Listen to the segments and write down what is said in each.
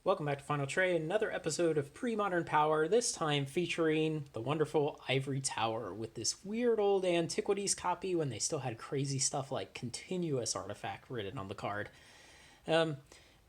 Welcome back to Final Trade, another episode of Pre-Modern Power, this time featuring the wonderful Ivory Tower with this weird old Antiquities copy when they still had crazy stuff like continuous artifact written on the card.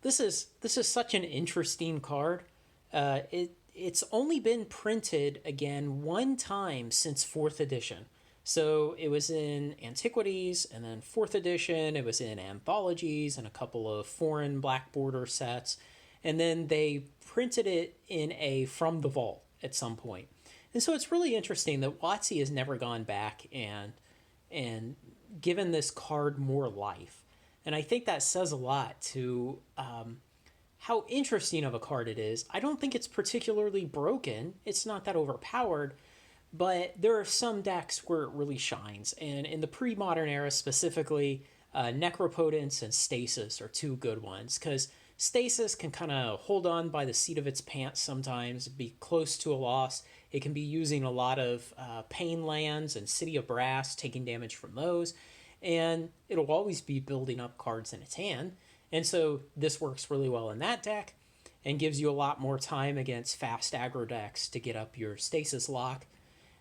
This is such an interesting card. It's only been printed again one time since 4th edition. So it was in Antiquities, and then 4th edition, it was in Anthologies and a couple of foreign black border sets. And then they printed it in a From the Vault at some point. And so it's really interesting that WotC has never gone back and given this card more life. And I think that says a lot to how interesting of a card it is. I don't think it's particularly broken. It's not that overpowered. But there are some decks where it really shines. And in the pre-modern era specifically, Necropotence and Stasis are two good ones. Because Stasis can kind of hold on by the seat of its pants sometimes, be close to a loss. It can be using a lot of Pain lands and City of Brass, taking damage from those. And it'll always be building up cards in its hand. And so this works really well in that deck and gives you a lot more time against fast aggro decks to get up your Stasis lock.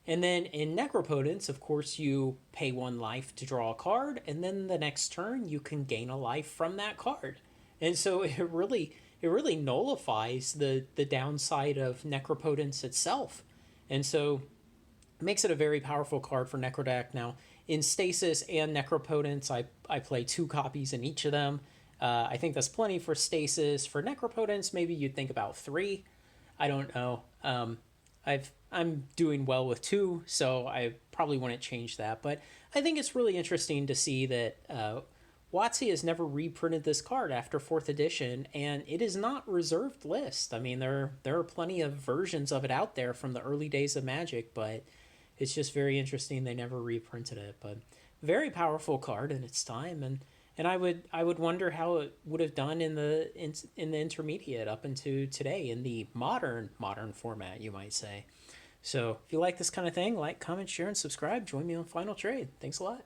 And then in Necropotence, of course, you pay 1 life to draw a card, and then the next turn you can gain a life from that card. And so it really nullifies the downside of Necropotence itself. And so it makes it a very powerful card for Necrodeck. Now, in Stasis and Necropotence, I play 2 copies in each of them. I think that's plenty for Stasis. For Necropotence, maybe you'd think about 3. I don't know. I'm doing well with 2, so I probably wouldn't change that. But I think it's really interesting to see that WotC has never reprinted this card after 4th edition, and it is not reserved list. I mean, there are plenty of versions of it out there from the early days of Magic, but it's just very interesting they never reprinted it. But very powerful card in its time, and I would wonder how it would have done in the intermediate up into today in the modern format, you might say. So if you like this kind of thing, like, comment, share, and subscribe. Join me on Final Trade. Thanks a lot.